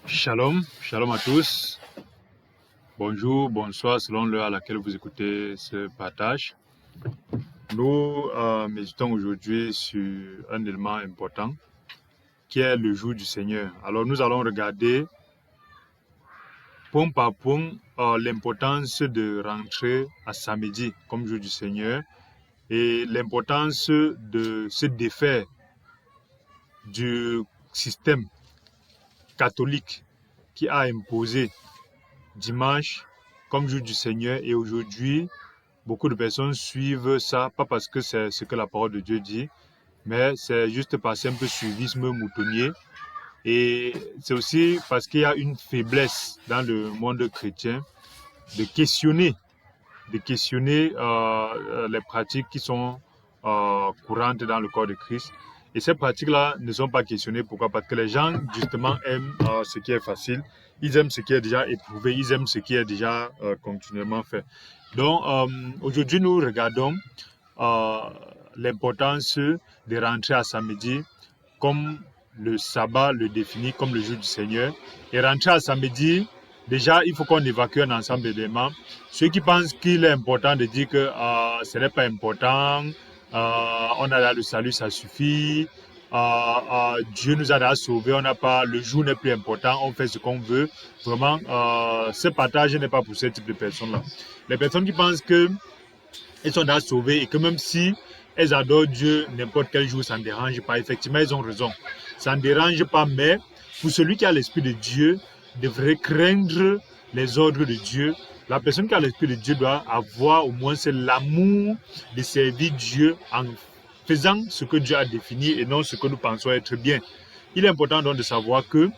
Shalom, shalom à tous. Bonjour, bonsoir, selon l'heure à laquelle vous écoutez ce partage. Nous méditons aujourd'hui sur un élément important qui est le jour du Seigneur. Alors nous allons regarder point par point l'importance de rentrer à samedi comme jour du Seigneur et l'importance de se défaire du système catholique qui a imposé dimanche comme jour du Seigneur. Et aujourd'hui, beaucoup de personnes suivent ça, pas parce que c'est ce que la parole de Dieu dit, mais c'est juste parce un peu suivisme moutonnier. Et c'est aussi parce qu'il y a une faiblesse dans le monde chrétien de questionner les pratiques qui sont courantes dans le corps de Christ. Et ces pratiques-là ne sont pas questionnées. Pourquoi? Parce que les gens, justement, aiment ce qui est facile. Ils aiment ce qui est déjà éprouvé. Ils aiment ce qui est déjà continuellement fait. Donc, aujourd'hui, nous regardons l'importance de rentrer à samedi comme le sabbat le définit, comme le jour du Seigneur. Et rentrer à samedi, déjà, il faut qu'on évacue un ensemble d'éléments. Ceux qui pensent qu'il est important de dire que ce n'est pas important, on a là le salut, ça suffit, Dieu nous a sauvés, on n'a pas, le jour n'est plus important, on fait ce qu'on veut. Vraiment, ce partage n'est pas pour ce type de personnes-là. Les personnes qui pensent qu'elles sont déjà sauvées et que même si elles adorent Dieu n'importe quel jour, ça ne dérange pas. Effectivement, elles ont raison. Ça ne dérange pas, mais pour celui qui a l'Esprit de Dieu, devrait craindre les ordres de Dieu. La personne qui a l'Esprit de Dieu doit avoir au moins l'amour de servir Dieu en faisant ce que Dieu a défini et non ce que nous pensons être bien. Il est important donc de savoir que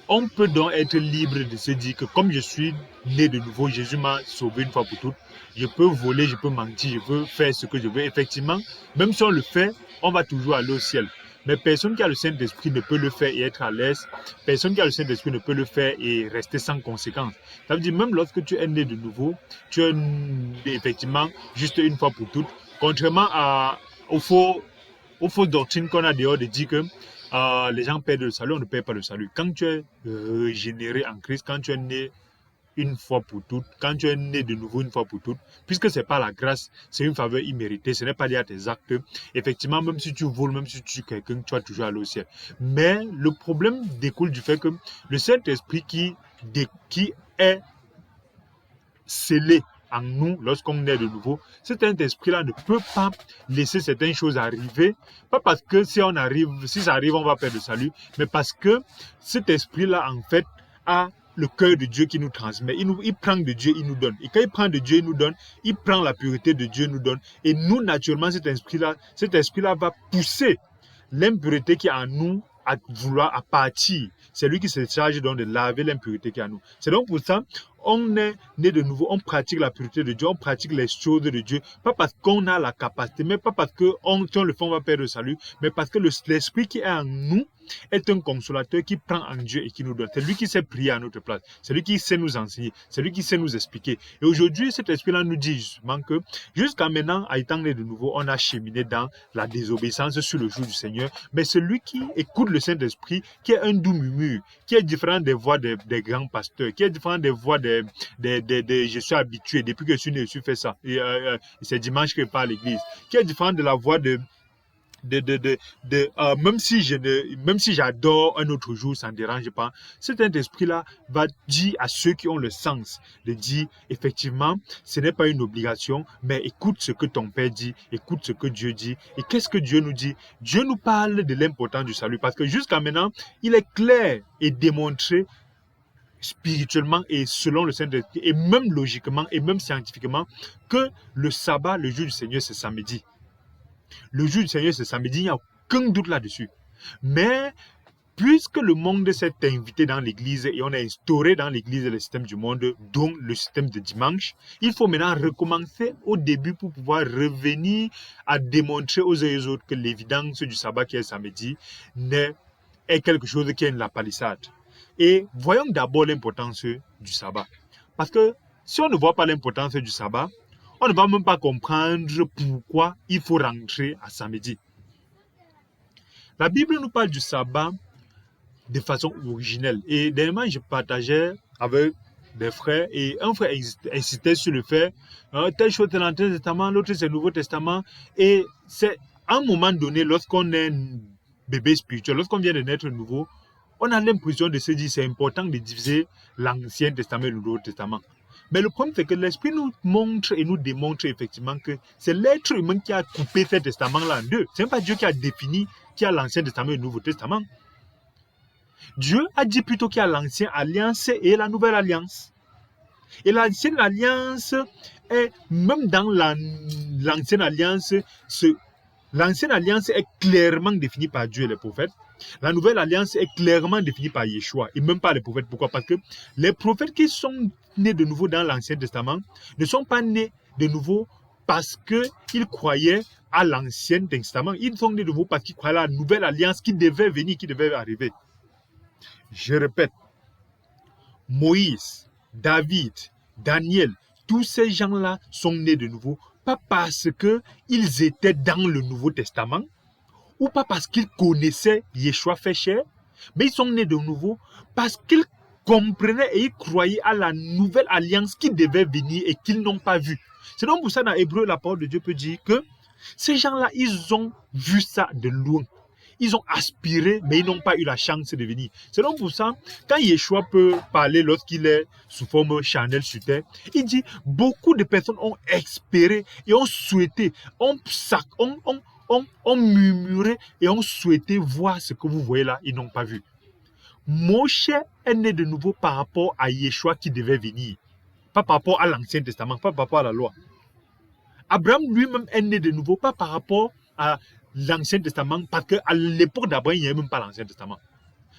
on peut donc être libre de se dire que comme je suis né de nouveau, Jésus m'a sauvé une fois pour toutes. Je peux voler, je peux mentir, je peux faire ce que je veux. Effectivement, même si on le fait, on va toujours aller au ciel. Mais personne qui a le Saint-Esprit ne peut le faire et être à l'aise. Personne qui a le Saint-Esprit ne peut le faire et rester sans conséquence. Ça veut dire même lorsque tu es né de nouveau, tu es effectivement juste une fois pour toutes. Contrairement aux fausses doctrines qu'on a dehors de dire que les gens perdent le salut, on ne perd pas le salut. Quand tu es régénéré en Christ, quand tu es né une fois pour toutes, quand tu es né de nouveau une fois pour toutes, puisque ce n'est pas la grâce, c'est une faveur imméritée, ce n'est pas lié à tes actes. Effectivement, même si tu voles, même si tu tues quelqu'un, tu vas toujours aller au ciel. Mais le problème découle du fait que le Saint-Esprit qui est scellé en nous lorsqu'on est de nouveau, cet esprit-là ne peut pas laisser certaines choses arriver, pas parce que si ça arrive, on va perdre le salut, mais parce que cet esprit-là, en fait, a le cœur de Dieu qui nous transmet. Il prend de Dieu, il nous donne. Et quand il prend de Dieu, il nous donne, il prend la pureté de Dieu, il nous donne. Et nous, naturellement, cet esprit-là va pousser l'impureté qui est en nous à vouloir à partir. C'est lui qui se charge donc de laver l'impureté qui est en nous. C'est donc pour ça on est né de nouveau, on pratique la pureté de Dieu, on pratique les choses de Dieu, pas parce qu'on a la capacité, mais pas parce que si on le fait, on va perdre le salut, mais parce que l'esprit qui est en nous est un consolateur qui prend en Dieu et qui nous donne. C'est lui qui sait prier à notre place, c'est lui qui sait nous enseigner, c'est lui qui sait nous expliquer. Et aujourd'hui, cet esprit-là nous dit justement que jusqu'à maintenant, à étant né de nouveau, on a cheminé dans la désobéissance sur le jour du Seigneur, mais celui qui écoute le Saint-Esprit, qui est un doux murmure, qui est différent des voix des grands pasteurs, qui est différent des voix je suis habitué, depuis que je suis né, je suis fait ça. Et c'est dimanche que je pars à l'église. Qui est différent de la voix même si j'adore un autre jour, ça ne dérange pas. Cet esprit-là va dire à ceux qui ont le sens de dire, effectivement, ce n'est pas une obligation, mais écoute ce que ton Père dit, écoute ce que Dieu dit. Et qu'est-ce que Dieu nous dit? Dieu nous parle de l'importance du salut, parce que jusqu'à maintenant, il est clair et démontré spirituellement et selon le Saint-Esprit, et même logiquement et même scientifiquement, que le sabbat, le jour du Seigneur, c'est samedi. Le jour du Seigneur, c'est samedi, il n'y a aucun doute là-dessus. Mais puisque le monde s'est invité dans l'église et on a instauré dans l'église le système du monde, dont le système de dimanche, il faut maintenant recommencer au début pour pouvoir revenir à démontrer aux uns et aux autres que l'évidence du sabbat qui est samedi est quelque chose qui est la palissade. Et voyons d'abord l'importance du sabbat. Parce que si on ne voit pas l'importance du sabbat, on ne va même pas comprendre pourquoi il faut rentrer à samedi. La Bible nous parle du sabbat de façon originelle. Et dernièrement, je partageais avec des frères et un frère insistait sur le fait telle chose c'est l'Ancien Testament, l'autre c'est le Nouveau Testament. Et c'est à un moment donné, lorsqu'on est un bébé spirituel, lorsqu'on vient de naître nouveau, on a l'impression de se dire c'est important de diviser l'Ancien Testament et le Nouveau Testament. Mais le problème, c'est que l'Esprit nous montre et nous démontre effectivement que c'est l'être humain qui a coupé ce testament-là en deux. Ce n'est pas Dieu qui a défini qui a l'Ancien Testament et le Nouveau Testament. Dieu a dit plutôt qu'il y a l'Ancienne Alliance et la Nouvelle Alliance. Et l'Ancienne Alliance est, même dans l'Ancienne Alliance, l'Ancienne Alliance est clairement définie par Dieu et les prophètes. La Nouvelle Alliance est clairement définie par Yeshua et même pas les prophètes. Pourquoi? Parce que les prophètes qui sont nés de nouveau dans l'Ancien Testament ne sont pas nés de nouveau parce qu'ils croyaient à l'Ancien Testament. Ils sont nés de nouveau parce qu'ils croyaient à la Nouvelle Alliance qui devait venir, qui devait arriver. Je répète, Moïse, David, Daniel, tous ces gens-là sont nés de nouveau, pas parce qu'ils étaient dans le Nouveau Testament, ou pas parce qu'ils connaissaient Yeshua fait chair, mais ils sont nés de nouveau parce qu'ils comprenaient et ils croyaient à la nouvelle alliance qui devait venir et qu'ils n'ont pas vue. C'est donc pour ça, dans Hébreu, la parole de Dieu peut dire que ces gens-là, ils ont vu ça de loin. Ils ont aspiré, mais ils n'ont pas eu la chance de venir. C'est donc pour ça, quand Yeshua peut parler lorsqu'il est sous forme charnelle sur terre, il dit, beaucoup de personnes ont espéré et ont souhaité, ont murmuré et ont souhaité voir ce que vous voyez là, ils n'ont pas vu. Moshe est né de nouveau par rapport à Yeshua qui devait venir. Pas par rapport à l'Ancien Testament, pas par rapport à la loi. Abraham lui-même est né de nouveau, pas par rapport à l'Ancien Testament, parce qu'à l'époque d'Abraham, il n'y avait même pas l'Ancien Testament.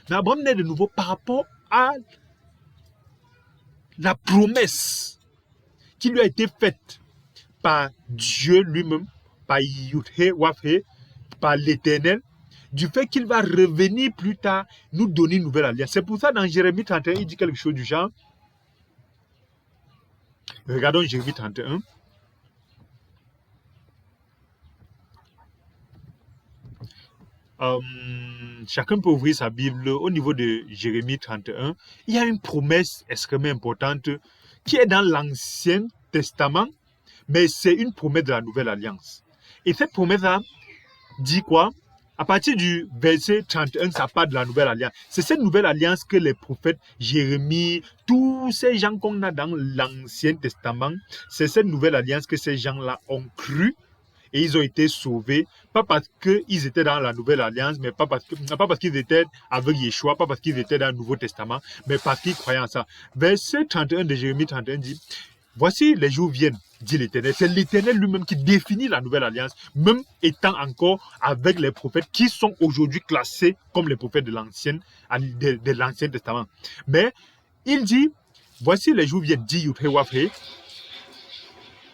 Mais Abraham naît de nouveau par rapport à la promesse qui lui a été faite par Dieu lui-même, par Yudhe Wafhe, par l'Éternel, du fait qu'il va revenir plus tard nous donner une nouvelle alliance. C'est pour ça dans Jérémie 31, il dit quelque chose du genre. Regardons Jérémie 31. Chacun peut ouvrir sa Bible. Au niveau de Jérémie 31, il y a une promesse extrêmement importante qui est dans l'Ancien Testament, mais c'est une promesse de la Nouvelle Alliance. Et cette promesse-là dit quoi? À partir du verset 31, ça parle de la Nouvelle Alliance. C'est cette Nouvelle Alliance que les prophètes Jérémie, tous ces gens qu'on a dans l'Ancien Testament, c'est cette Nouvelle Alliance que ces gens-là ont cru. Et ils ont été sauvés, pas parce qu'ils étaient dans la Nouvelle Alliance, mais pas parce qu'ils étaient avec Yeshua, pas parce qu'ils étaient dans le Nouveau Testament, mais parce qu'ils croyaient en ça. Verset 31 de Jérémie 31 dit, « Voici les jours viennent, dit l'Éternel. » C'est l'Éternel lui-même qui définit la Nouvelle Alliance, même étant encore avec les prophètes qui sont aujourd'hui classés comme les prophètes de l'Ancien Testament. Mais il dit, « Voici les jours viennent, dit Yudhe Wafhe,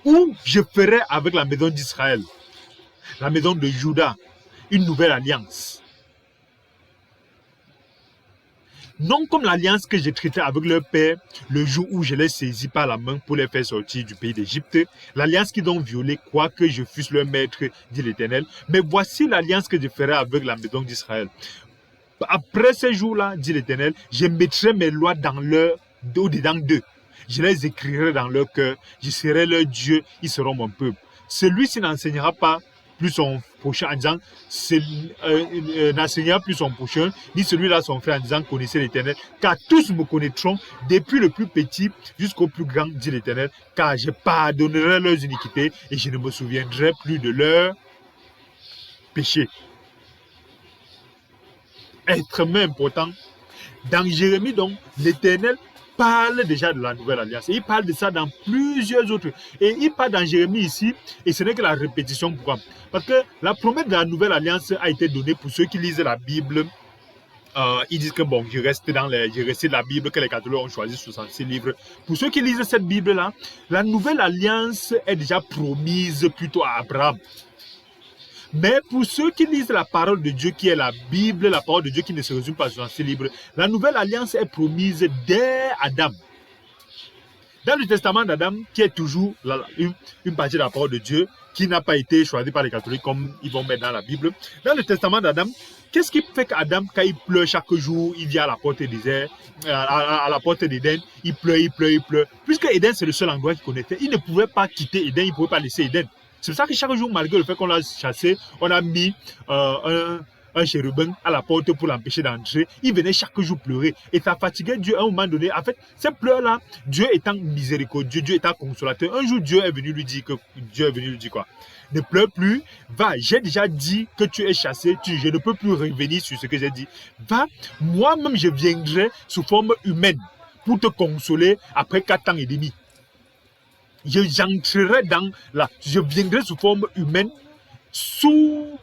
où je ferai avec la maison d'Israël, la maison de Juda, une nouvelle alliance. Non comme l'alliance que j'ai traitée avec leur père le jour où je les saisis par la main pour les faire sortir du pays d'Égypte, l'alliance qu'ils ont violée, quoique je fusse leur maître, dit l'Éternel. Mais voici l'alliance que je ferai avec la maison d'Israël. Après ces jours-là, dit l'Éternel, je mettrai mes lois au-dedans d'eux. Je les écrirai dans leur cœur, je serai leur Dieu, ils seront mon peuple. Celui-ci n'enseignera pas plus son prochain en disant, n'enseignera plus son prochain, ni celui-là son frère en disant, connaissez l'Éternel, car tous me connaîtront, depuis le plus petit jusqu'au plus grand, dit l'Éternel, car je pardonnerai leurs iniquités et je ne me souviendrai plus de leurs péchés. Extrêmement important. Dans Jérémie, donc, l'Éternel parle déjà de la Nouvelle Alliance. Et il parle de ça dans plusieurs autres. Et il parle dans Jérémie ici, et ce n'est que la répétition. Pourquoi? Parce que la promesse de la Nouvelle Alliance a été donnée pour ceux qui lisent la Bible. Ils disent que bon, je reste de la Bible que les catholiques ont choisi 66 livres. Pour ceux qui lisent cette Bible-là, la Nouvelle Alliance est déjà promise plutôt à Abraham. Mais pour ceux qui lisent la parole de Dieu qui est la Bible, la parole de Dieu qui ne se résume pas dans ces livres, la nouvelle alliance est promise dès Adam. Dans le testament d'Adam, qui est toujours une partie de la parole de Dieu, qui n'a pas été choisie par les catholiques comme ils vont mettre dans la Bible, dans le testament d'Adam, Qu'est-ce qui fait qu'Adam, quand il pleure chaque jour, il vient à la porte des déserts, à la porte d'Éden, il pleure, il pleure, il pleure. Puisque Éden, c'est le seul endroit qu'il connaissait, il ne pouvait pas quitter Éden, il ne pouvait pas laisser Éden. C'est pour ça que chaque jour, malgré le fait qu'on l'a chassé, on a mis un chérubin à la porte pour l'empêcher d'entrer. Il venait chaque jour pleurer. Et ça fatiguait Dieu à un moment donné. En fait, ces pleurs-là, Dieu étant miséricordieux, Dieu étant consolateur, un jour, Dieu est venu lui dire quoi? Ne pleure plus, va, j'ai déjà dit que tu es chassé, je ne peux plus revenir sur ce que j'ai dit. Va, moi-même je viendrai sous forme humaine pour te consoler après 4 ans et demi. J'entrerai je viendrai sous forme humaine, sous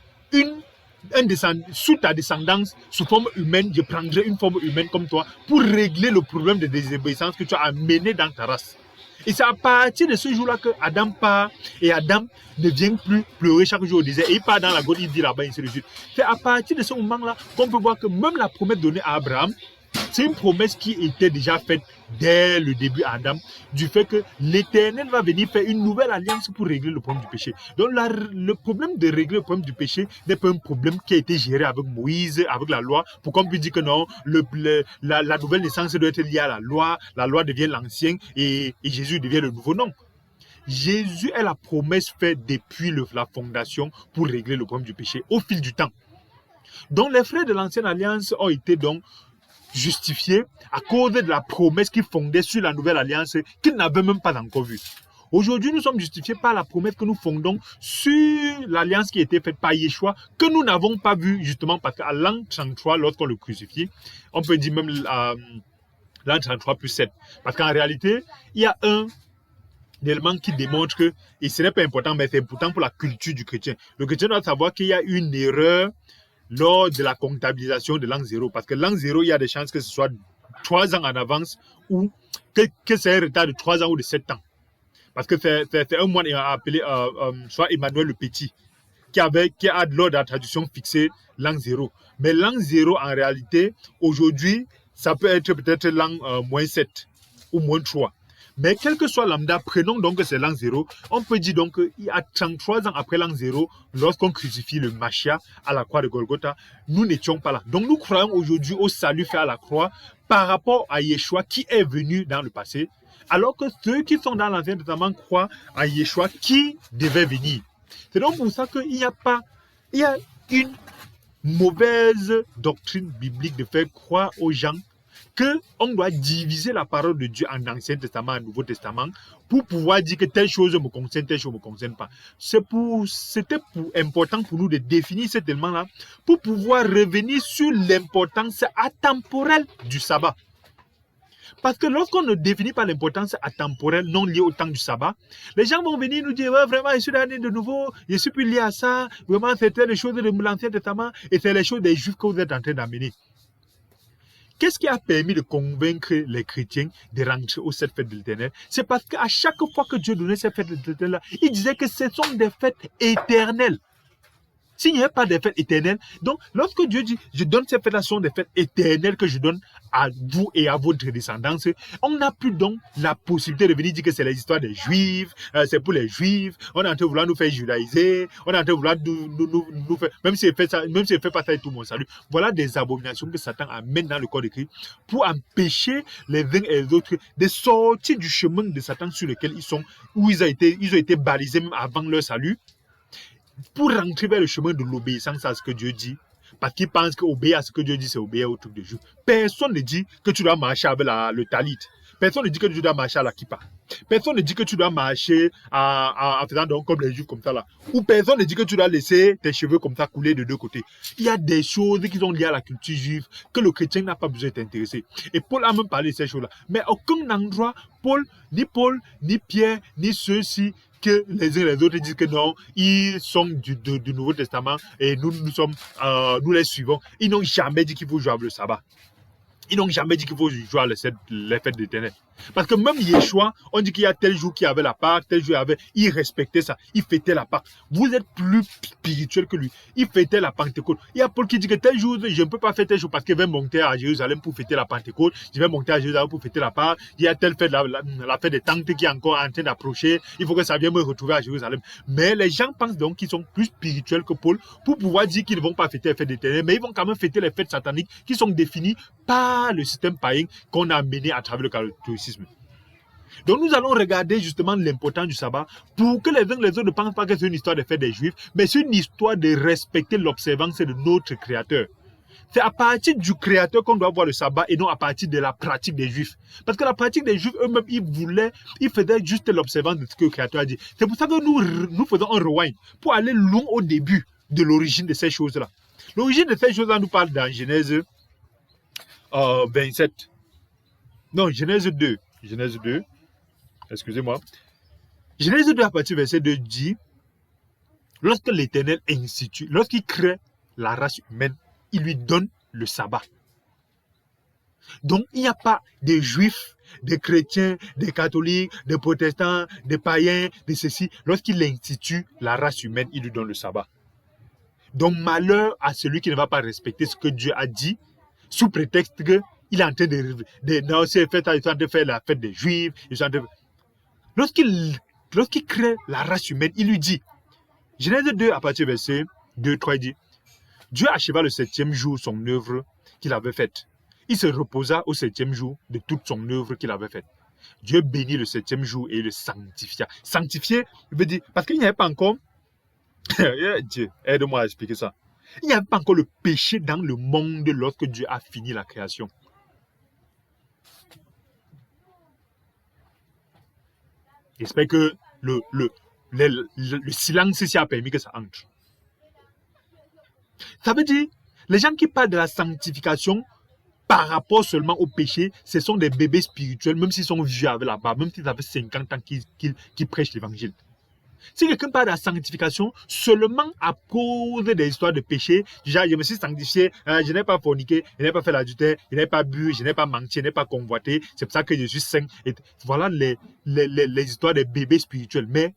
ta descendance, sous forme humaine, je prendrai une forme humaine comme toi pour régler le problème de désobéissance que tu as amené dans ta race. Et c'est à partir de ce jour-là que Adam part et Adam ne vient plus pleurer chaque jour au désert. Et il part dans la grotte, il vit là-bas, ainsi de suite. C'est à partir de ce moment-là qu'on peut voir que même la promesse donnée à Abraham, c'est une promesse qui était déjà faite dès le début à Adam, du fait que l'Éternel va venir faire une nouvelle alliance pour régler le problème du péché. Donc le problème de régler le problème du péché n'est pas un problème qui a été géré avec Moïse, avec la loi, pour qu'on puisse dire que non, la nouvelle naissance doit être liée à la loi devient l'ancien et Jésus devient le nouveau. Non. Jésus est la promesse faite depuis la fondation pour régler le problème du péché au fil du temps. Donc les frères de l'ancienne alliance ont été donc justifiés à cause de la promesse qui fondait sur la nouvelle alliance qu'ils n'avaient même pas encore vue. Aujourd'hui, nous sommes justifiés par la promesse que nous fondons sur l'alliance qui a été faite par Yeshua, que nous n'avons pas vue justement parce qu'à l'an 33, lorsqu'on le crucifie, on peut dire même l'an 33 plus 7. Parce qu'en réalité, il y a un élément qui démontre que, et ce n'est pas important, mais c'est important pour la culture du chrétien. Le chrétien doit savoir qu'il y a une erreur lors de la comptabilisation de l'an 0. Parce que l'an 0, il y a des chances que ce soit 3 ans en avance ou que c'est un retard de 3 ans ou de 7 ans. Parce que c'est un moine appelé soit Emmanuel le Petit qui a lors de la traduction fixé l'an 0. Mais l'an 0, en réalité, aujourd'hui, ça peut être peut-être l'an moins 7 ou moins 3. Mais quel que soit lambda, prenons donc que c'est l'an 0, on peut dire donc qu'il y a 33 ans après l'an 0, lorsqu'on crucifie le Machia à la croix de Golgotha, nous n'étions pas là. Donc nous croyons aujourd'hui au salut fait à la croix par rapport à Yeshua qui est venu dans le passé, alors que ceux qui sont dans l'Ancien Testament croient à Yeshua qui devait venir. C'est donc pour ça qu'il y a une mauvaise doctrine biblique de faire croire aux gens qu'on doit diviser la parole de Dieu en Ancien Testament et Nouveau Testament pour pouvoir dire que telle chose me concerne, telle chose ne me concerne pas. C'était important pour nous de définir cet élément-là pour pouvoir revenir sur l'importance atemporelle du sabbat. Parce que lorsqu'on ne définit pas l'importance atemporelle non liée au temps du sabbat, les gens vont venir nous dire, ouais, vraiment, je suis né de nouveau, je suis plus lié à ça, vraiment, c'était les choses de l'Ancien Testament et c'est les choses des Juifs que vous êtes en train d'amener. Qu'est-ce qui a permis de convaincre les chrétiens de rentrer aux 7 fêtes de l'Éternel? C'est parce qu'à chaque fois que Dieu donnait ces fêtes de l'Éternel, il disait que ce sont des fêtes éternelles. S'il n'y a pas de fêtes éternelles, donc lorsque Dieu dit, je donne ces fêtes-là, ce sont des fêtes éternelles que je donne à vous et à votre descendance, on n'a plus donc la possibilité de venir dire que c'est les histoires des Juifs, c'est pour les Juifs, on est en train de vouloir nous faire judaïser, on est en train de vouloir nous faire, même si il fait ça, même s'il ne fait pas ça et tout mon salut, voilà des abominations que Satan amène dans le corps de Christ pour empêcher les uns et les autres de sortir du chemin de Satan sur lequel ils sont, où ils ont été balisés même avant leur salut, pour rentrer vers le chemin de l'obéissance à ce que Dieu dit, parce qu'ils pensent qu'obéir à ce que Dieu dit, c'est obéir au truc de Dieu. Personne ne dit que tu dois marcher avec le talit. Personne ne dit que tu dois marcher à la kippa. Personne ne dit que tu dois marcher en faisant donc comme les Juifs comme ça là. Ou personne ne dit que tu dois laisser tes cheveux comme ça couler de deux côtés. Il y a des choses qui sont liées à la culture juive que le chrétien n'a pas besoin d'intéresser. Et Paul a même parlé de ces choses-là. Mais à aucun endroit, Paul, ni Pierre, ni ceux-ci, que les uns et les autres disent que non, ils sont du Nouveau Testament et nous les suivons. Ils n'ont jamais dit qu'il faut jouer le sabbat. Ils n'ont jamais dit qu'il faut jouer à les fêtes d'éternel. Parce que même Yeshua, on dit qu'il y a tel jour qui avait la Pâque, tel jour il avait. Il respectait ça. Il fêtait la Pâque. Vous êtes plus spirituel que lui. Il fêtait la Pentecôte. Il y a Paul qui dit que tel jour, je ne peux pas fêter tel jour parce qu'il va monter à Jérusalem pour fêter la Pentecôte. Je vais monter à Jérusalem pour fêter la Pâque. Il y a telle fête, la fête des tentes qui est encore en train d'approcher. Il faut que ça vienne me retrouver à Jérusalem. Mais les gens pensent donc qu'ils sont plus spirituels que Paul pour pouvoir dire qu'ils ne vont pas fêter les fêtes d'éternel. Mais ils vont quand même fêter les fêtes sataniques qui sont définies par le système païen qu'on a mené à travers le catholicisme. Donc nous allons regarder justement l'importance du sabbat pour que les uns et les autres ne pensent pas que c'est une histoire de fête des Juifs, mais c'est une histoire de respecter l'observance de notre Créateur. C'est à partir du Créateur qu'on doit voir le sabbat et non à partir de la pratique des Juifs. Parce que la pratique des Juifs eux-mêmes, ils faisaient juste l'observance de ce que le Créateur a dit. C'est pour ça que nous faisons un rewind pour aller loin au début de l'origine de ces choses-là. L'origine de ces choses-là nous parle dans Genèse 27. Non, Genèse 2. Genèse 2. Excusez-moi. Genèse 2 à partir du verset 2 dit, lorsque l'Éternel institue, lorsqu'il crée la race humaine, il lui donne le sabbat. Donc, il n'y a pas de juifs, des chrétiens, des catholiques, des protestants, des païens, de ceci. Lorsqu'il institue la race humaine, il lui donne le sabbat. Donc, malheur à celui qui ne va pas respecter ce que Dieu a dit, sous prétexte qu'il est en train de faire la fête des Juifs. Lorsqu'il crée la race humaine, il lui dit, Genèse 2, à partir du verset 2, 3, il dit, Dieu acheva le 7e jour son œuvre qu'il avait faite. Il se reposa au 7e jour de toute son œuvre qu'il avait faite. Dieu bénit le 7e jour et le sanctifia. Sanctifier veut dire, parce qu'il n'y avait pas encore, Dieu, aide-moi à expliquer ça. Il n'y avait pas encore le péché dans le monde lorsque Dieu a fini la création. J'espère que le silence ici a permis que ça entre. Ça veut dire, les gens qui parlent de la sanctification par rapport seulement au péché, ce sont des bébés spirituels, même s'ils sont vieux avec la barbe, même s'ils avaient 50 ans qui prêchent l'évangile. Si quelqu'un parle de la sanctification seulement à cause des histoires de péché, déjà je me suis sanctifié, je n'ai pas forniqué, je n'ai pas fait l'adultère, je n'ai pas bu, je n'ai pas menti, je n'ai pas convoité, c'est pour ça que je suis saint. Et voilà les histoires des bébés spirituels. Mais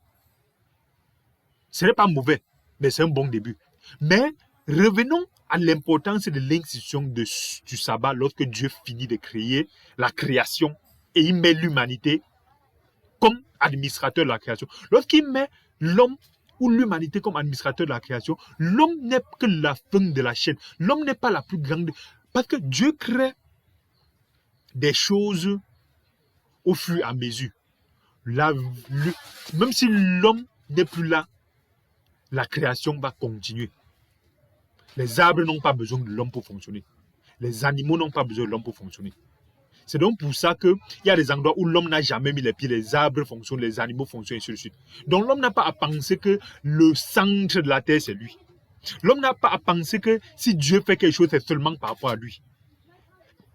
ce n'est pas mauvais, mais c'est un bon début. Mais revenons à l'importance de l'institution du sabbat lorsque Dieu finit de créer la création et il met l'humanité comme administrateur de la création. Lorsqu'il met l'homme ou l'humanité comme administrateur de la création, l'homme n'est que la fin de la chaîne. L'homme n'est pas la plus grande. Parce que Dieu crée des choses au fur et à mesure. Même si l'homme n'est plus là, la création va continuer. Les arbres n'ont pas besoin de l'homme pour fonctionner. Les animaux n'ont pas besoin de l'homme pour fonctionner. C'est donc pour ça qu'il y a des endroits où l'homme n'a jamais mis les pieds, les arbres fonctionnent, les animaux fonctionnent, et ainsi de suite. Donc l'homme n'a pas à penser que le centre de la terre, c'est lui. L'homme n'a pas à penser que si Dieu fait quelque chose, c'est seulement par rapport à lui.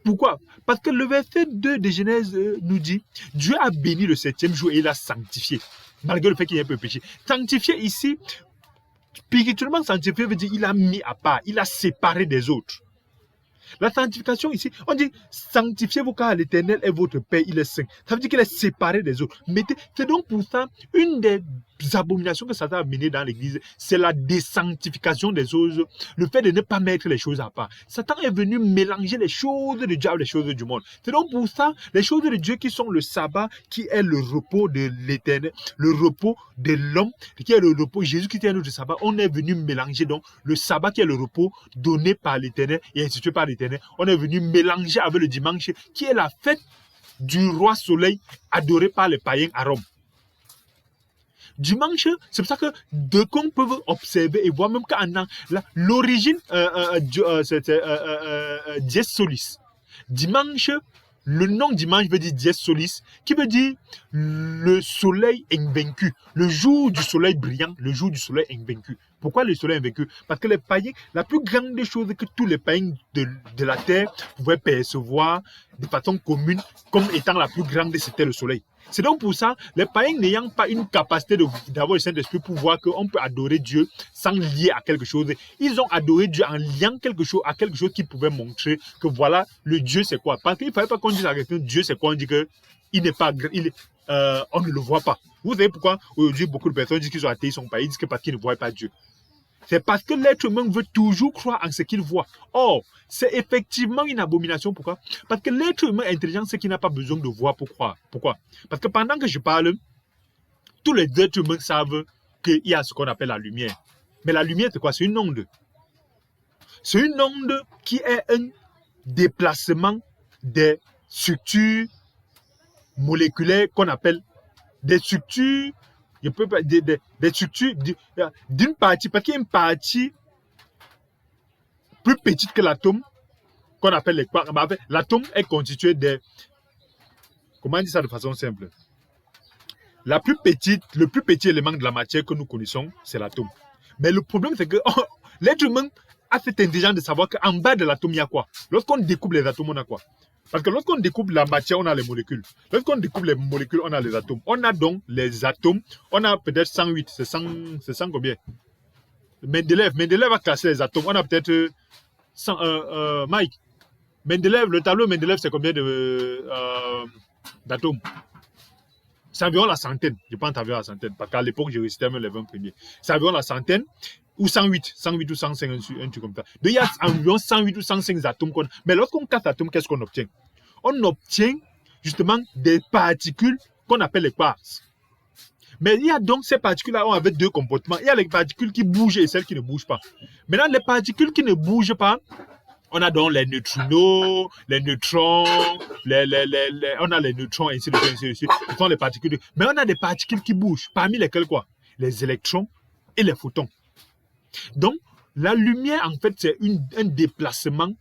Pourquoi? Parce que le verset 2 de Genèse nous dit, Dieu a béni le 7e jour et il a sanctifié, malgré le fait qu'il y ait un peu péché. Sanctifié ici, spirituellement sanctifié veut dire qu'il a mis à part, il a séparé des autres. La sanctification ici, on dit sanctifiez-vous car l'Éternel est votre Père, il est saint. Ça veut dire qu'il est séparé des autres. C'est donc pour ça, une des abominations que Satan a menées dans l'église, c'est la désanctification des choses, le fait de ne pas mettre les choses à part. Satan est venu mélanger les choses de Dieu avec les choses du monde. C'est donc pour ça, les choses de Dieu qui sont le sabbat, qui est le repos de l'Éternel, le repos de l'homme, qui est le repos, Jésus qui est notre sabbat, on est venu mélanger donc le sabbat qui est le repos donné par l'Éternel et institué par l'Éternel. On est venu mélanger avec le dimanche qui est la fête du roi soleil adoré par les païens à Rome. Dimanche, c'est pour ça que deux cons peuvent observer et voir même qu'en l'origine, c'était Dies Solis. Dimanche, le nom dimanche veut dire Dies Solis, qui veut dire le soleil invaincu, le jour du soleil brillant, le jour du soleil invaincu. Pourquoi le soleil invaincu? Parce que les païens, la plus grande chose que tous les païens de la terre pouvaient percevoir de façon commune, comme étant la plus grande, c'était le soleil. C'est donc pour ça, les païens n'ayant pas une capacité d'avoir le Saint-Esprit pour voir qu'on peut adorer Dieu sans lier à quelque chose, ils ont adoré Dieu en liant quelque chose à quelque chose qui pouvait montrer que voilà, le Dieu c'est quoi. Parce qu'il ne fallait pas qu'on dise à quelqu'un Dieu c'est quoi, on dit que il n'est pas, on ne le voit pas. Vous savez pourquoi aujourd'hui beaucoup de personnes disent qu'ils sont athées, ils sont pas, ils disent que parce qu'ils ne voient pas Dieu. C'est parce que l'être humain veut toujours croire en ce qu'il voit. Or, c'est effectivement une abomination. Pourquoi? Parce que l'être humain intelligent, c'est qu'il n'a pas besoin de voir pour croire. Pourquoi? Parce que pendant que je parle, tous les êtres humains savent qu'il y a ce qu'on appelle la lumière. Mais la lumière, c'est quoi? C'est une onde. C'est une onde qui est un déplacement des structures moléculaires qu'on appelle des structures. Je peux pas des structures d'une partie, parce qu'il y a une partie plus petite que l'atome qu'on appelle les quarks. L'atome est constitué des, comment on dit ça de façon simple? Le plus petit élément de la matière que nous connaissons, c'est l'atome. Mais le problème, c'est que l'être humain a cette intelligence de savoir qu'en bas de l'atome, il y a quoi? Lorsqu'on découpe les atomes, on a quoi? Parce que lorsqu'on découpe la matière, on a les molécules. Lorsqu'on découpe les molécules, on a les atomes. On a donc les atomes. On a peut-être 108. C'est 100 combien? Mendeleev a classé les atomes. On a peut-être 100. Mike, Mendeleev, le tableau Mendeleev, c'est combien d'atomes? C'est environ la centaine. Je pense environ la centaine. Parce qu'à l'époque, je récitais même les 20 premiers. C'est environ la centaine. Ou 108 ou 105, un truc comme ça. Donc, il y a environ 108 ou 105 atomes. Mais lorsqu'on casse l'atome, qu'est-ce qu'on obtient? On obtient justement des particules qu'on appelle les quarks. Mais il y a donc ces particules-là ont avec deux comportements. Il y a les particules qui bougent et celles qui ne bougent pas. Maintenant, les particules qui ne bougent pas, on a donc les neutrinos, les neutrons, on a les neutrons, ainsi de suite. Ce sont les particules. Mais on a des particules qui bougent. Parmi lesquelles quoi? Les électrons et les photons. Donc, la lumière, en fait, c'est un déplacement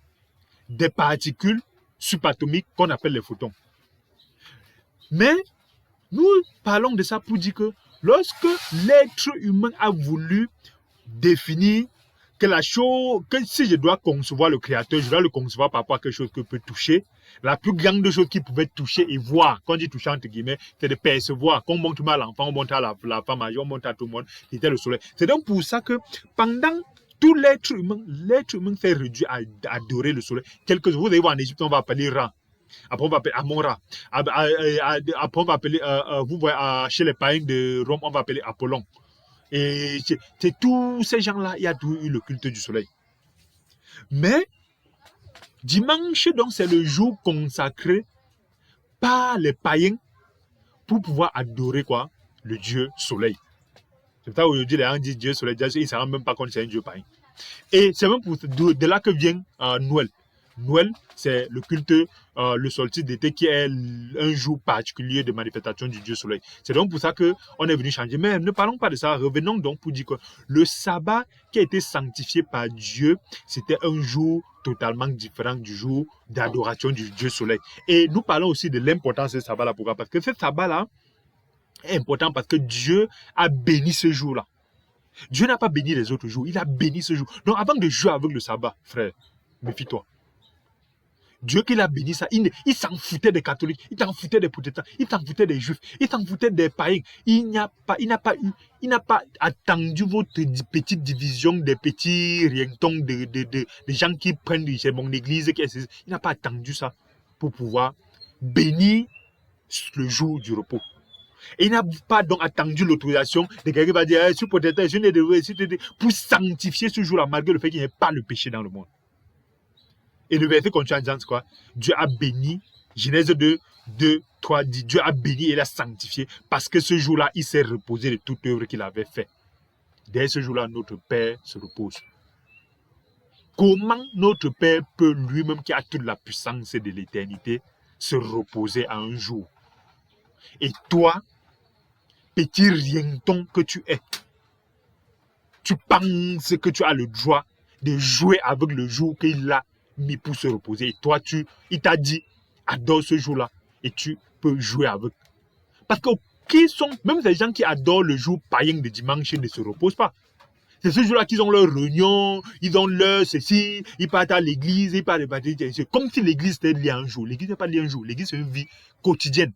des particules subatomiques qu'on appelle les photons. Mais, nous parlons de ça pour dire que lorsque l'être humain a voulu définir que la chose, que si je dois concevoir le créateur, je dois le concevoir par rapport à quelque chose que peut toucher. La plus grande chose qu'il pouvait toucher et voir, quand je dis toucher entre guillemets, c'est de percevoir. Quand on montre mal à l'enfant, on montre à la femme âgée, on montre à tout le monde, c'était le soleil. C'est donc pour ça que pendant tout l'être humain s'est réduit à adorer le soleil. Quelque chose, vous allez voir en Égypte, on va appeler Ra. Après, on va appeler Amon-Ra. Après, on va appeler, vous voyez, chez les païens de Rome, on va appeler Apollon. Et c'est tous ces gens-là, il y a tout eu le culte du soleil. Mais, dimanche, donc, c'est le jour consacré par les païens pour pouvoir adorer quoi? Le Dieu soleil. C'est pour ça qu'aujourd'hui, les gens disent Dieu soleil, ils ne se rendent même pas compte que c'est un Dieu païen. Et c'est même de là que vient Noël. Noël, c'est le culte, le solstice d'été qui est un jour particulier de manifestation du Dieu soleil. C'est donc pour ça qu'on est venu changer. Mais ne parlons pas de ça. Revenons donc pour dire que le sabbat qui a été sanctifié par Dieu, c'était un jour totalement différent du jour d'adoration du Dieu soleil. Et nous parlons aussi de l'importance de ce sabbat-là. Pourquoi? Parce que ce sabbat-là est important parce que Dieu a béni ce jour-là. Dieu n'a pas béni les autres jours. Il a béni ce jour. Donc avant de jouer avec le sabbat, frère, méfie-toi. Dieu qui l'a béni ça, il s'en foutait des catholiques, il s'en foutait des protestants, il s'en foutait des juifs, il s'en foutait des païens. Il n'a pas attendu votre petite division, des petits rientons, des gens qui prennent c'est mon église. Il n'a pas attendu ça pour pouvoir bénir le jour du repos. Et il n'a pas donc attendu l'autorisation de quelqu'un qui va dire, je suis protestant, je n'ai de pour sanctifier ce jour-là, malgré le fait qu'il n'y ait pas le péché dans le monde. Et le verset continue en disant quoi? Dieu a béni, Genèse 2, 3 dit, Dieu a béni et l'a sanctifié parce que ce jour-là, il s'est reposé de toute œuvre qu'il avait faite. Dès ce jour-là, notre Père se repose. Comment notre Père peut lui-même, qui a toute la puissance de l'éternité, se reposer à un jour? Et toi, petit rienton que tu es, tu penses que tu as le droit de jouer avec le jour qu'il a mis pour se reposer. Et toi, il t'a dit, adore ce jour-là. Et tu peux jouer avec. Parce que même les gens qui adorent le jour païen de dimanche ne se reposent pas. C'est ce jour-là qu'ils ont leur réunion, ils ont leur ceci, ils partent à l'église, ils partent de baptême. Comme si l'église était liée à un jour. L'église n'est pas liée à un jour. L'église, c'est une vie quotidienne.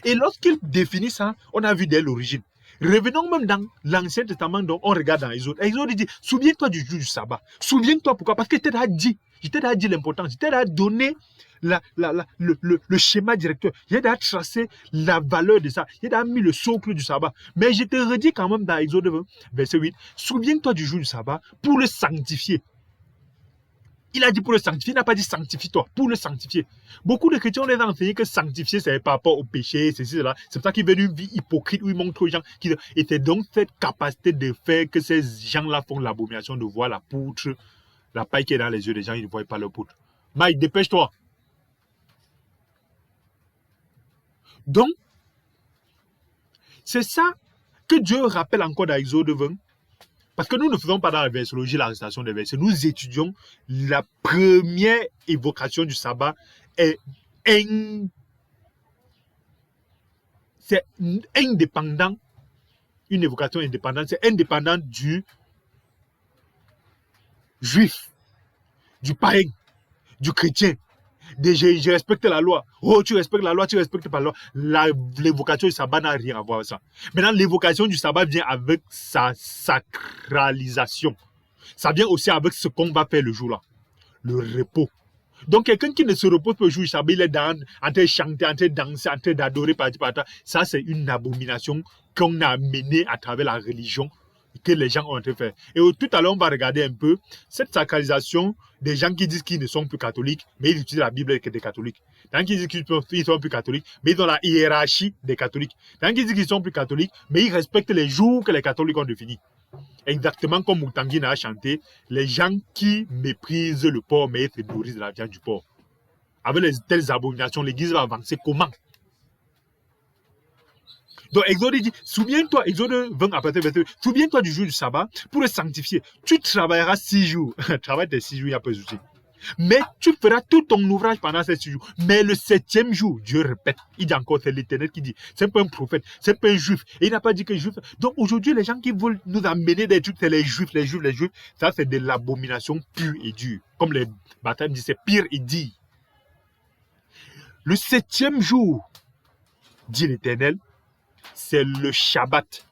Et lorsqu'il définit ça, on a vu dès l'origine. Revenons même dans l'Ancien Testament, donc on regarde dans Exode. Exode dit, souviens-toi du jour du sabbat. Souviens-toi pourquoi? Parce que je t'ai dit l'importance, je t'ai donné le schéma directeur. J'ai tracé la valeur de ça. J'ai mis le socle du sabbat. Mais je te redis quand même dans Exode 20, verset 8, souviens-toi du jour du sabbat pour le sanctifier. Il a dit pour le sanctifier, il n'a pas dit sanctifie-toi, pour le sanctifier. Beaucoup de chrétiens ont enseigné que sanctifier, c'est par rapport au péché, ceci, cela. C'est pour ça qu'ils veulent une vie hypocrite où ils montrent aux gens. Et c'est donc cette capacité de faire que ces gens-là font l'abomination de voir la poutre, la paille qui est dans les yeux des gens, ils ne voient pas leur poutre. Mike, dépêche-toi. Donc, c'est ça que Dieu rappelle encore dans Exode 20. Parce que nous ne faisons pas dans la versologie l'arrestation des versets. Nous étudions la première évocation du sabbat c'est indépendant. Une évocation indépendante, c'est indépendant du juif, du païen, du chrétien. Je respecte la loi. Oh, tu respectes la loi, tu respectes pas la loi. L'évocation du sabbat n'a rien à voir avec ça. Maintenant, l'évocation du sabbat vient avec sa sacralisation. Ça vient aussi avec ce qu'on va faire le jour-là. Le repos. Donc, quelqu'un qui ne se repose pas le jour du sabbat, il est en train de chanter, en train de danser, en train d'adorer, ça, c'est une abomination qu'on a menée à travers la religion que les gens ont en train de faire. Et tout à l'heure, on va regarder un peu cette sacralisation des gens qui disent qu'ils ne sont plus catholiques, mais ils utilisent la Bible que des catholiques. Dans qui disent qu'ils ne sont plus catholiques, mais ils ont la hiérarchie des catholiques. Dans qui disent qu'ils sont plus catholiques, mais ils respectent les jours que les catholiques ont définis. Exactement comme Moutanguine a chanté, les gens qui méprisent le porc, mais ils se nourrissent de la viande du porc. Avec les telles abominations, l'Église va avancer comment? Donc, Exode dit, souviens-toi, Exode 20 à partir de verset, souviens-toi du jour du sabbat pour le sanctifier. Tu travailleras 6 jours. Travaille tes 6 jours, il n'y a pas de souci. Mais tu feras tout ton ouvrage pendant ces 6 jours. Mais le 7e jour, Dieu répète, il dit encore, c'est l'Éternel qui dit, c'est pas un prophète, c'est pas un juif. Et il n'a pas dit que juif. Donc aujourd'hui, les gens qui veulent nous amener des trucs, c'est les juifs. Ça, c'est de l'abomination pure et dure. Comme les baptêmes disent, c'est pire et dit. Le 7e jour, dit l'Éternel, c'est le Shabbat.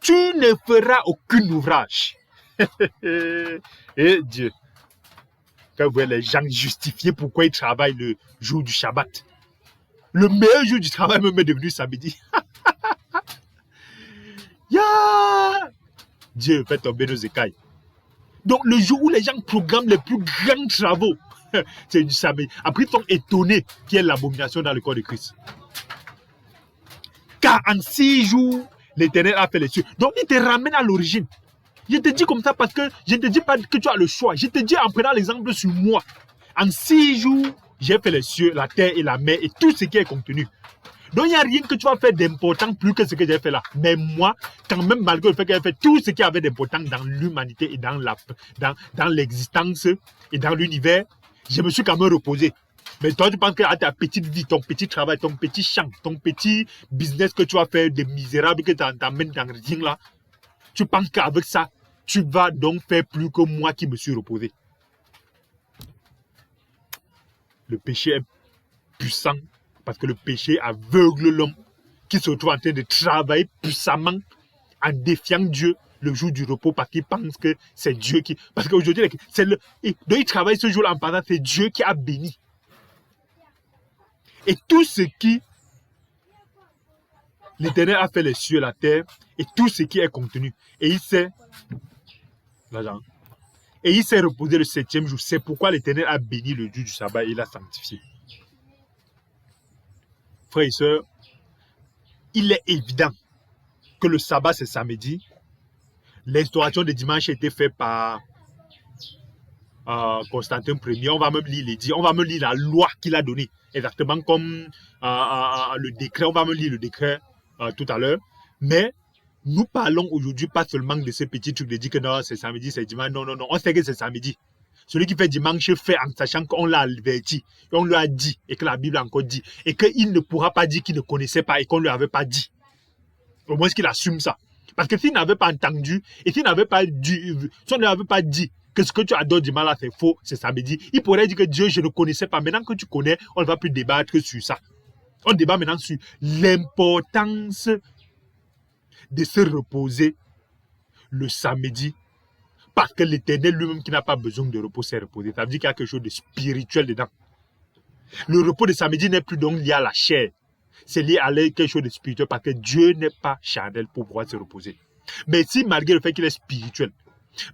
Tu ne feras aucun ouvrage. Et Dieu, quand vous voyez les gens justifier pourquoi ils travaillent le jour du Shabbat. Le meilleur jour du travail même est devenu samedi. Dieu fait tomber nos écailles. Donc le jour où les gens programment les plus grands travaux, c'est du samedi. Après ils sont étonnés qu'il y ait l'abomination dans le corps de Christ. Car en 6 jours, l'Éternel a fait les cieux. Donc, il te ramène à l'origine. Je te dis comme ça parce que je ne te dis pas que tu as le choix. Je te dis en prenant l'exemple sur moi. En 6 jours, j'ai fait les cieux, la terre et la mer et tout ce qui est contenu. Donc, il n'y a rien que tu vas faire d'important plus que ce que j'ai fait là. Mais moi, quand même, malgré le fait que j'ai fait tout ce qui avait d'important dans l'humanité et dans l'existence et dans l'univers, je me suis quand même reposé. Mais toi, tu penses qu'à ta petite vie, ton petit travail, ton petit champ, ton petit business que tu vas faire, des misérables que tu t'emmènes dans rien là, tu penses qu'avec ça, tu vas donc faire plus que moi qui me suis reposé. Le péché est puissant parce que le péché aveugle l'homme qui se retrouve en train de travailler puissamment en défiant Dieu le jour du repos parce qu'il pense que c'est Dieu qui... Parce qu'aujourd'hui, donc il travaille ce jour-là en pensant que c'est Dieu qui a béni. Et tout ce qui, l'Éternel a fait les cieux, la terre, et tout ce qui est contenu. Et il s'est reposé le 7e jour. C'est pourquoi l'Éternel a béni le jour du sabbat et l'a sanctifié. Frères et sœurs, il est évident que le sabbat c'est samedi. L'instauration de dimanche a été faite par Constantin Ier. On va même lire les dires, on va même lire la loi qu'il a donnée. Exactement comme le décret, on va me lire le décret tout à l'heure. Mais nous parlons aujourd'hui pas seulement de ces petits trucs de dire que non, c'est samedi, c'est dimanche. Non, on sait que c'est samedi. Celui qui fait dimanche fait en sachant qu'on l'a averti, on lui a dit, et que la Bible a encore dit, et qu'il ne pourra pas dire qu'il ne connaissait pas et qu'on ne lui avait pas dit. Au moins qu'il assume ça. Parce que s'il n'avait pas entendu, et s'il n'avait pas dit, si on ne lui avait pas dit, que ce que tu adores dimanche là, c'est faux, c'est samedi. Il pourrait dire que Dieu, je ne connaissais pas. Maintenant que tu connais, on ne va plus débattre sur ça. On débat maintenant sur l'importance de se reposer le samedi, parce que l'Éternel lui-même qui n'a pas besoin de repos s'est reposé. Ça veut dire qu'il y a quelque chose de spirituel dedans. Le repos de samedi n'est plus donc lié à la chair. C'est lié à quelque chose de spirituel parce que Dieu n'est pas charnel pour pouvoir se reposer. Mais si malgré le fait qu'il est spirituel,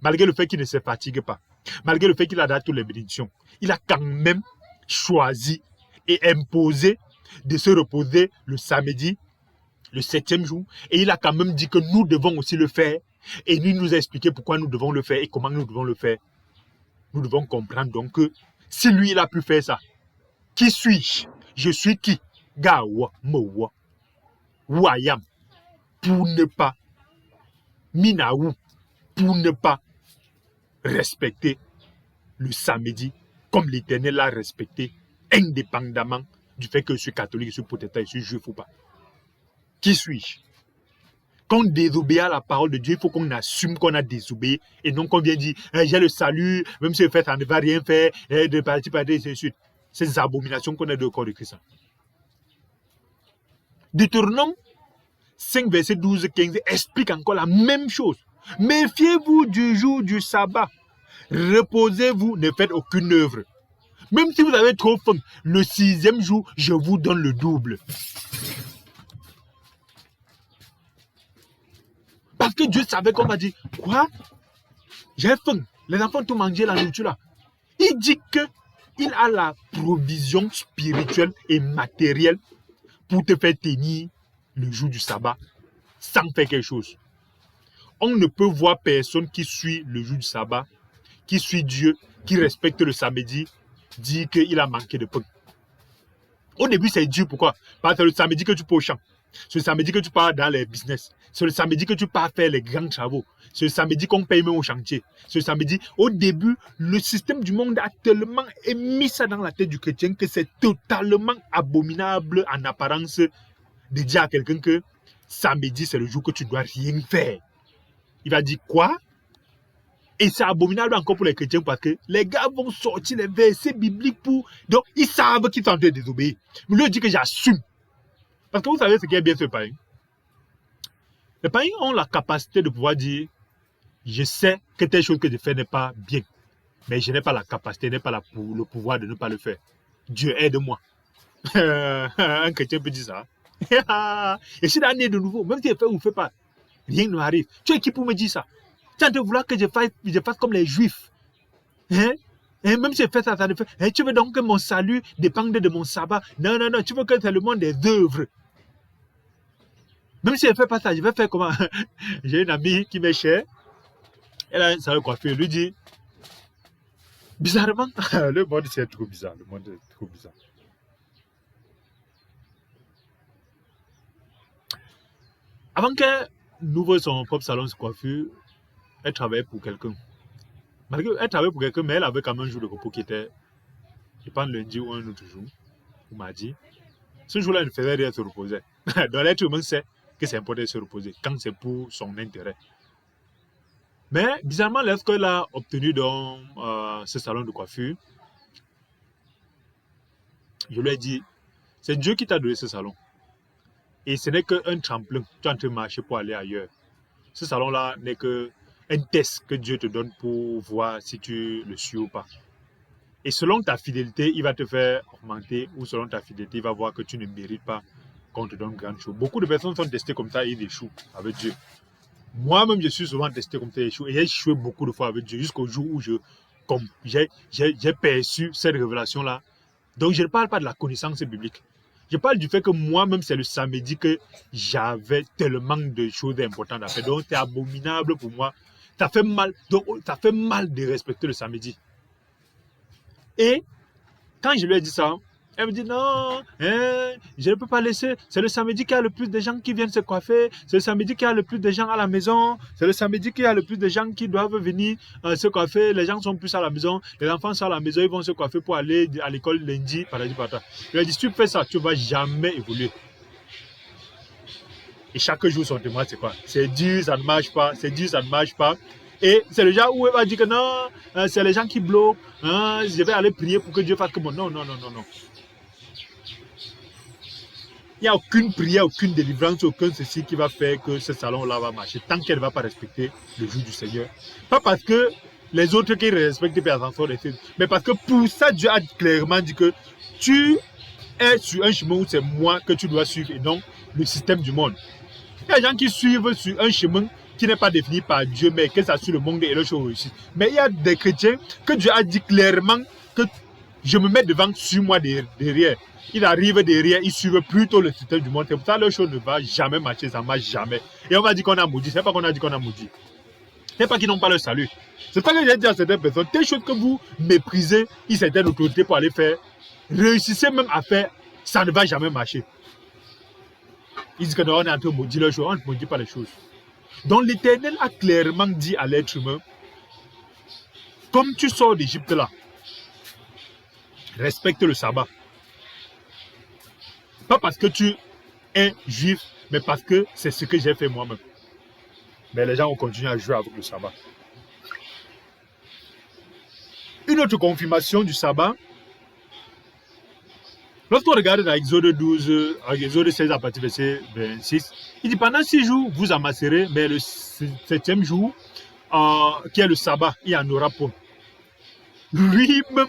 malgré le fait qu'il ne se fatigue pas, malgré le fait qu'il a donné toutes les bénédictions, il a quand même choisi et imposé de se reposer le samedi, le 7e jour, et il a quand même dit que nous devons aussi le faire, et il nous a expliqué pourquoi nous devons le faire et comment nous devons le faire. Nous devons comprendre donc que si lui il a pu faire ça, qui suis-je? Je suis qui? Gawa, Mowa, Wayam, pour ne pas, Minaou, pour ne pas respecter le samedi comme l'Éternel l'a respecté, indépendamment du fait que je suis catholique, je suis protestant, je suis juif ou pas. Qui suis-je? Quand on désobéit à la parole de Dieu, il faut qu'on assume qu'on a désobéi et non qu'on vient dire j'ai le salut, même si le fait ça ne va rien faire, de partir, et ainsi de suite. Ces abominations qu'on a de corps de Christ. Deutéronome 5, verset 12-15 explique encore la même chose. Méfiez-vous du jour du sabbat. Reposez-vous, ne faites aucune œuvre. Même si vous avez trop faim, le 6e jour, je vous donne le double. Parce que Dieu savait qu'on va dire, quoi? J'ai faim. Les enfants ont mangé la nourriture là. Il dit qu'il a la provision spirituelle et matérielle pour te faire tenir le jour du sabbat sans faire quelque chose. On ne peut voir personne qui suit le jour du sabbat, qui suit Dieu, qui respecte le samedi, dire qu'il a manqué de pain. Au début, c'est dur. Pourquoi? Parce que c'est le samedi que tu peux au champ. C'est le samedi que tu pars dans les business. C'est le samedi que tu pars faire les grands travaux. C'est le samedi qu'on paye même au chantier. C'est le samedi. Au début, le système du monde a tellement mis ça dans la tête du chrétien que c'est totalement abominable en apparence de dire à quelqu'un que samedi, c'est le jour que tu dois rien faire. Il va dire quoi? Et c'est abominable encore pour les chrétiens parce que les gars vont sortir les versets bibliques pour... Donc, ils savent qu'ils sont en train de désobéir. Mais lui dit que j'assume. Parce que vous savez ce qui est bien sur les païens. Les païens ont la capacité de pouvoir dire je sais que telle chose que je fais n'est pas bien. Mais je n'ai pas la capacité, je n'ai pas le pouvoir de ne pas le faire. Dieu aide-moi. Un chrétien peut dire ça. Et si l'année de nouveau, même si je fais ou je ne fais pas, rien ne m'arrive. Tu es qui pour me dire ça? Tu es en train de vouloir que je fasse comme les juifs. Hein? Et même si je fais ça, ça ne fait. Et tu veux donc que mon salut dépende de mon sabbat? Non, non, non, tu veux que c'est le monde des œuvres. Même si je ne fais pas ça, je vais faire comment? J'ai une amie qui m'est chère. Elle a un salon de coiffure. Elle lui dit, bizarrement, le monde c'est trop bizarre. Le monde est trop bizarre. Avant qu'elle n'ouvre son propre salon de coiffure, elle travaillait pour quelqu'un. Elle travaillait pour quelqu'un, mais elle avait quand même un jour de repos qui était, je pense, lundi ou un autre jour, ou mardi. Ce jour-là, elle ne faisait rien, elle se reposait. Donc l'être humain sait que c'est important de se reposer quand c'est pour son intérêt. Mais bizarrement, lorsqu'elle a obtenu dans ce salon de coiffure, je lui ai dit, c'est Dieu qui t'a donné ce salon. Et ce n'est qu'un tremplin. Tu es en train de marcher pour aller ailleurs. Ce salon-là n'est qu'un test que Dieu te donne pour voir si tu le suis ou pas. Et selon ta fidélité, il va te faire augmenter, ou selon ta fidélité, il va voir que tu ne mérites pas qu'on te donne grande chose. Beaucoup de personnes sont testées comme ça et ils échouent avec Dieu. Moi-même, je suis souvent testé comme ça et échoué. Et j'ai échoué beaucoup de fois avec Dieu jusqu'au jour où j'ai perçu cette révélation-là. Donc, je ne parle pas de la connaissance biblique. Je parle du fait que moi-même, c'est le samedi que j'avais tellement de choses importantes à faire. Donc, c'est abominable pour moi. Ça fait mal. Donc, ça fait mal de respecter le samedi. Et quand je lui ai dit ça, elle me dit non, je ne peux pas laisser. C'est le samedi qu'il y a le plus de gens qui viennent se coiffer. C'est le samedi qu'il y a le plus de gens à la maison. C'est le samedi qu'il y a le plus de gens qui doivent venir se coiffer. Les gens sont plus à la maison. Les enfants sont à la maison. Ils vont se coiffer pour aller à l'école lundi. Je lui ai dit, si tu fais ça, tu ne vas jamais évoluer. Et chaque jour, son témoin, c'est quoi? C'est dur, ça ne marche pas. C'est dur, ça ne marche pas. Et c'est le genre où elle va dire que non, c'est les gens qui bloquent. Je vais aller prier pour que Dieu fasse que bon. Non, non, non, non, non. Il n'y a aucune prière, aucune délivrance, aucun ceci qui va faire que ce salon-là va marcher tant qu'elle ne va pas respecter le jour du Seigneur. Pas parce que les autres qui respectent les enfants, mais parce que pour ça, Dieu a clairement dit que tu es sur un chemin où c'est moi que tu dois suivre et non le système du monde. Il y a des gens qui suivent sur un chemin qui n'est pas défini par Dieu, mais que ça suit le monde et le choses réussissent. Mais il y a des chrétiens que Dieu a dit clairement que je me mets devant, suis-moi derrière. Ils arrivent derrière, ils suivent plutôt le système du monde. C'est pour ça que leur chose ne va jamais marcher, ça ne marche jamais. Et on va dire qu'on a maudit. C'est pas qu'on a dit qu'on a maudit. C'est pas qu'ils n'ont pas le salut. C'est pas que j'ai dit à certaines personnes, des choses que vous méprisez une certaine autorité pour aller faire, réussissez même à faire, ça ne va jamais marcher. Ils disent que non, on est en train de maudire les choses, on ne maudit pas les choses. Donc l'Éternel a clairement dit à l'être humain, comme tu sors d'Égypte là, respecte le sabbat. Pas parce que tu es juif, mais parce que c'est ce que j'ai fait moi-même. Mais les gens ont continué à jouer avec le sabbat. Une autre confirmation du sabbat, lorsqu'on regarde dans Exode 12, Exode 16 à partir du verset 26, il dit pendant 6 jours, vous amasserez, mais le 7e jour, qui est le sabbat, il y en aura pas. Lui-même,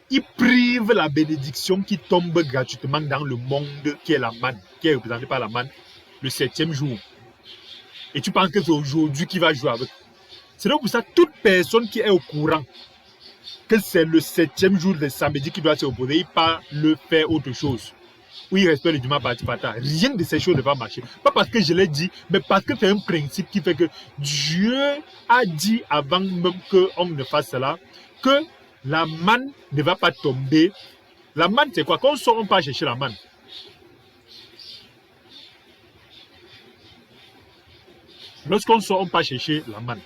il prive la bénédiction qui tombe gratuitement dans le monde, qui est la manne, qui est représentée par la manne, le 7e jour. Et tu penses que c'est aujourd'hui qu'il va jouer avec. C'est donc pour ça toute personne qui est au courant que c'est le 7e jour de samedi qui doit se opposer, il ne peut pas le faire autre chose. Ou il respecte le dimanche parti par rien de ces choses ne va marcher. Pas parce que je l'ai dit, mais parce que c'est un principe qui fait que Dieu a dit avant même qu'on ne fasse cela, que la manne ne va pas tomber. La manne, c'est quoi? Quand on sort, on part chercher la manne. Lorsqu'on sort, on part chercher la manne.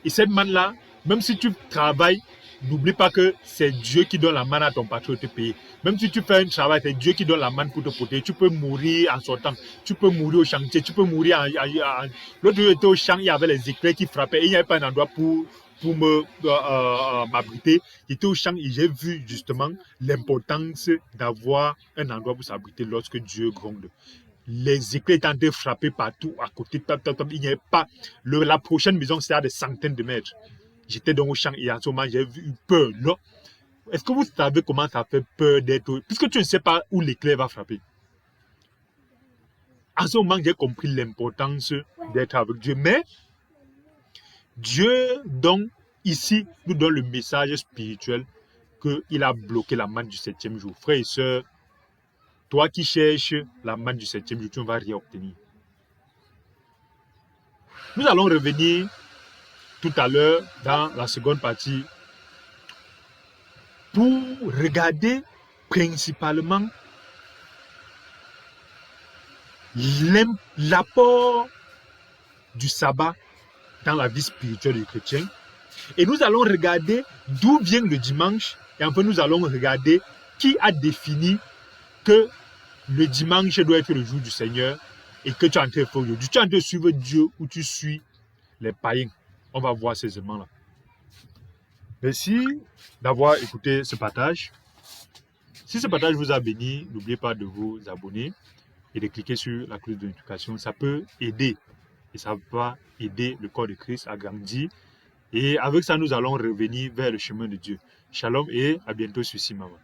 Et cette manne-là, même si tu travailles, n'oublie pas que c'est Dieu qui donne la manne à ton patron de te payer. Même si tu fais un travail, c'est Dieu qui donne la manne pour te protéger. Tu peux mourir en sortant, tu peux mourir au chantier, tu peux mourir L'autre jour, j'étais au champ, il y avait les éclairs qui frappaient et il n'y avait pas un endroit pour m'abriter. J'étais au champ et j'ai vu justement l'importance d'avoir un endroit pour s'abriter lorsque Dieu gronde. Les éclairs étaient en train de frapper partout à côté. Il n'y avait pas. La prochaine maison, c'était à des centaines de mètres. J'étais dans le champ et en ce moment, j'ai eu peur. Non. Est-ce que vous savez comment ça fait peur d'être... Puisque tu ne sais pas où l'éclair va frapper. En ce moment, j'ai compris l'importance d'être avec Dieu. Mais Dieu, donc, ici, nous donne le message spirituel qu'il a bloqué la manne du 7e jour. Frères et sœurs, toi qui cherches la manne du 7e jour, tu ne vas rien obtenir. Nous allons revenir tout à l'heure dans la seconde partie pour regarder principalement l'apport du sabbat dans la vie spirituelle du chrétien. Et nous allons regarder d'où vient le dimanche. Et enfin, nous allons regarder qui a défini que le dimanche doit être le jour du Seigneur et que tu es en train de faire aujourd'hui. Tu es en train de suivre Dieu ou tu suis les païens. On va voir ces éléments-là. Merci d'avoir écouté ce partage. Si ce partage vous a béni, n'oubliez pas de vous abonner et de cliquer sur la cloche de notification. Ça peut aider et ça va aider le corps de Christ à grandir. Et avec ça, nous allons revenir vers le chemin de Dieu. Shalom et à bientôt sur Simama.